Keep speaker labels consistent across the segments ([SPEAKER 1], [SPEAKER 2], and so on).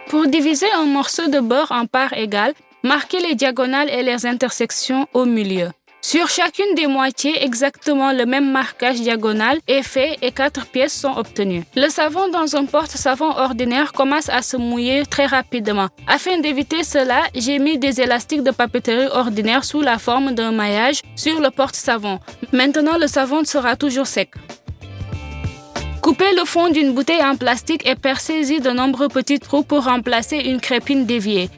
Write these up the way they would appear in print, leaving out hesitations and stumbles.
[SPEAKER 1] Pour diviser un morceau de beurre en parts égales, marquez les diagonales et les intersections au milieu. Sur chacune des moitiés, exactement le même marquage diagonal est fait et 4 pièces sont obtenues. Le savon dans un porte-savon ordinaire commence à se mouiller très rapidement. Afin d'éviter cela, j'ai mis des élastiques de papeterie ordinaire sous la forme d'un maillage sur le porte-savon. Maintenant, le savon sera toujours sec. Coupez le fond d'une bouteille en plastique et percez-y de nombreux petits trous pour remplacer une crépine déviée.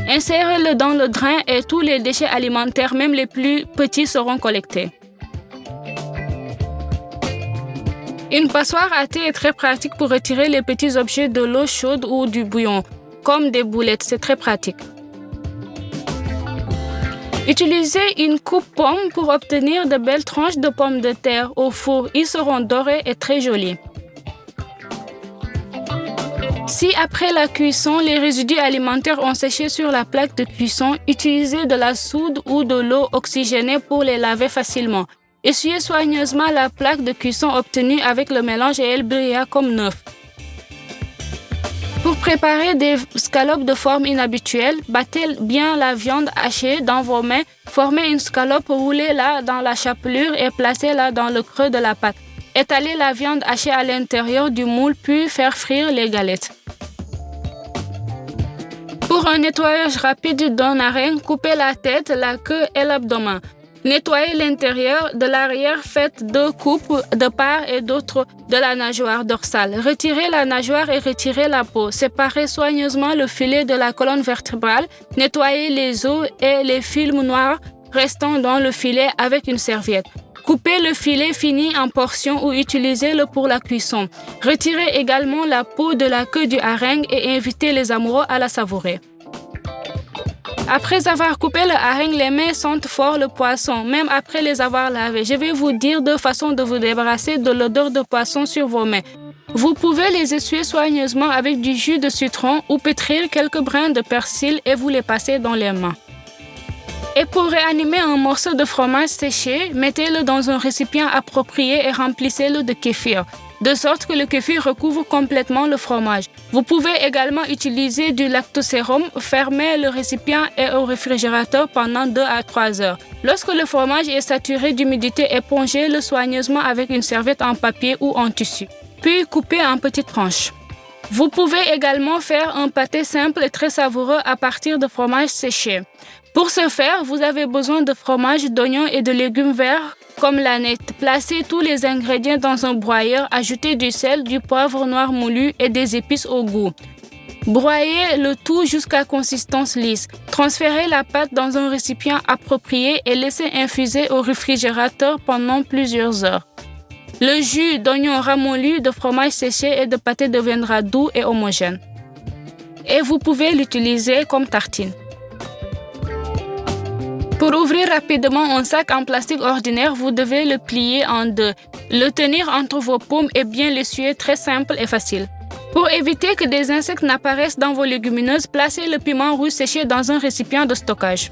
[SPEAKER 1] Insérez-le dans le drain et tous les déchets alimentaires, même les plus petits, seront collectés. Une passoire à thé est très pratique pour retirer les petits objets de l'eau chaude ou du bouillon, comme des boulettes, c'est très pratique. Utilisez une coupe pomme pour obtenir de belles tranches de pommes de terre au four. Ils seront dorés et très jolis. Si après la cuisson, les résidus alimentaires ont séché sur la plaque de cuisson, utilisez de la soude ou de l'eau oxygénée pour les laver facilement. Essuyez soigneusement la plaque de cuisson obtenue avec le mélange et elle brillera comme neuf. Pour préparer des scalopes de forme inhabituelle, battez bien la viande hachée dans vos mains, formez une scalope, roulez-la dans la chapelure et placez-la dans le creux de la pâte. Étalez la viande hachée à l'intérieur du moule puis faire frire les galettes. Pour un nettoyage rapide d'un hareng, coupez la tête, la queue et l'abdomen. Nettoyez l'intérieur, de l'arrière, faites 2 coupes de part et d'autre de la nageoire dorsale. Retirez la nageoire et retirez la peau. Séparez soigneusement le filet de la colonne vertébrale. Nettoyez les os et les films noirs restant dans le filet avec une serviette. Coupez le filet fini en portions ou utilisez-le pour la cuisson. Retirez également la peau de la queue du hareng et invitez les amoureux à la savourer. Après avoir coupé le hareng, les mains sentent fort le poisson, même après les avoir lavés. Je vais vous dire 2 façons de vous débarrasser de l'odeur de poisson sur vos mains. Vous pouvez les essuyer soigneusement avec du jus de citron ou pétrir quelques brins de persil et vous les passez dans les mains. Et pour réanimer un morceau de fromage séché, mettez-le dans un récipient approprié et remplissez-le de kéfir, de sorte que le kéfir recouvre complètement le fromage. Vous pouvez également utiliser du lactosérum, fermez le récipient et au réfrigérateur pendant 2 à 3 heures. Lorsque le fromage est saturé d'humidité, épongez-le soigneusement avec une serviette en papier ou en tissu, puis coupez en petites tranches. Vous pouvez également faire un pâté simple et très savoureux à partir de fromage séché. Pour ce faire, vous avez besoin de fromage, d'oignons et de légumes verts comme l'aneth. Placez tous les ingrédients dans un broyeur, ajoutez du sel, du poivre noir moulu et des épices au goût. Broyez le tout jusqu'à consistance lisse. Transférez la pâte dans un récipient approprié et laissez infuser au réfrigérateur pendant plusieurs heures. Le jus d'oignon ramolli, de fromage séché et de pâté deviendra doux et homogène. Et vous pouvez l'utiliser comme tartine. Pour ouvrir rapidement un sac en plastique ordinaire, vous devez le plier en 2. Le tenir entre vos paumes et bien l'essuyer, très simple et facile. Pour éviter que des insectes n'apparaissent dans vos légumineuses, placez le piment rouge séché dans un récipient de stockage.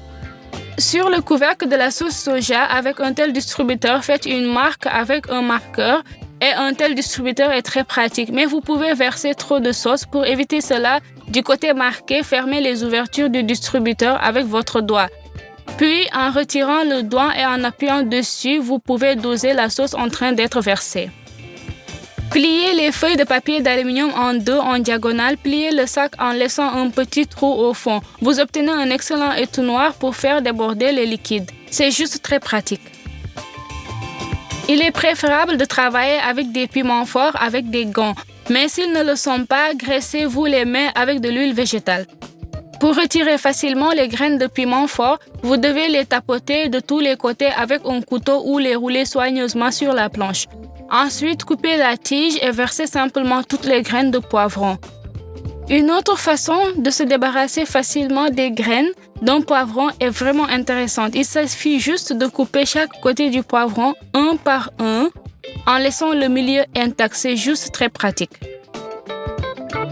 [SPEAKER 1] Sur le couvercle de la sauce soja, avec un tel distributeur, faites une marque avec un marqueur. Et un tel distributeur est très pratique, mais vous pouvez verser trop de sauce. Pour éviter cela, du côté marqué, fermez les ouvertures du distributeur avec votre doigt. Puis, en retirant le doigt et en appuyant dessus, vous pouvez doser la sauce en train d'être versée. Pliez les feuilles de papier d'aluminium en 2 en diagonale, pliez le sac en laissant un petit trou au fond. Vous obtenez un excellent étouffoir pour faire déborder les liquides. C'est juste très pratique. Il est préférable de travailler avec des piments forts avec des gants, mais s'ils ne le sont pas, graissez-vous les mains avec de l'huile végétale. Pour retirer facilement les graines de piment fort, vous devez les tapoter de tous les côtés avec un couteau ou les rouler soigneusement sur la planche. Ensuite, coupez la tige et versez simplement toutes les graines de poivron. Une autre façon de se débarrasser facilement des graines d'un poivron est vraiment intéressante. Il suffit juste de couper chaque côté du poivron un par un en laissant le milieu intact. C'est juste très pratique.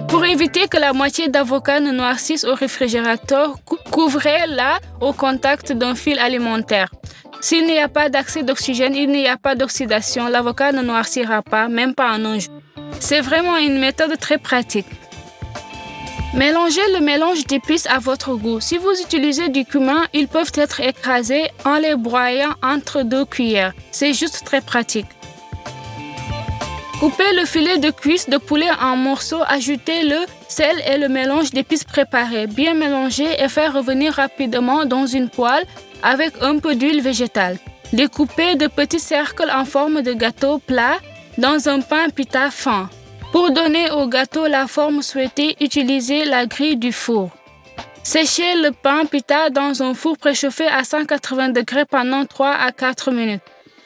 [SPEAKER 1] Pour éviter que la moitié d'avocat ne noircisse au réfrigérateur, couvrez-la au contact d'un fil alimentaire. S'il n'y a pas d'accès d'oxygène, il n'y a pas d'oxydation. L'avocat ne noircira pas, même pas en un jour. C'est vraiment une méthode très pratique. Mélangez le mélange d'épices à votre goût. Si vous utilisez du cumin, ils peuvent être écrasés en les broyant entre 2 cuillères. C'est juste très pratique. Coupez le filet de cuisse de poulet en morceaux, ajoutez le sel et le mélange d'épices préparé. Bien mélanger et faire revenir rapidement dans une poêle avec un peu d'huile végétale. Découpez de petits cercles en forme de gâteau plat dans un pain pita fin. Pour donner au gâteau la forme souhaitée, utilisez la grille du four. Séchez le pain pita dans un four préchauffé à 180 degrés pendant 3 à 4 minutes.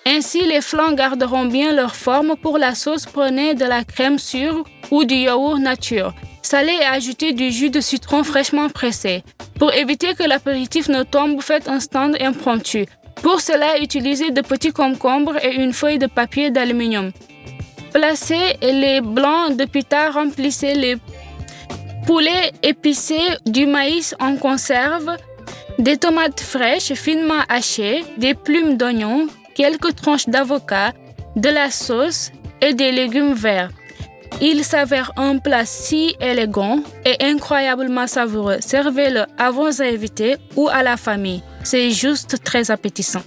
[SPEAKER 1] Ainsi, les flancs garderont bien leur forme. Pour la sauce, prenez de la crème sûre ou du yaourt nature. Salez et ajoutez du jus de citron fraîchement pressé. Pour éviter que l'apéritif ne tombe, faites un stand impromptu. Pour cela, utilisez de petits concombres et une feuille de papier d'aluminium. Placez les blancs de pita, remplissez les poulets épicés, du maïs en conserve, des tomates fraîches finement hachées, des plumes d'oignon, quelques tranches d'avocat, de la sauce et des légumes verts. Il s'avère un plat si élégant et incroyablement savoureux. Servez-le à vos invités ou à la famille. C'est juste très appétissant.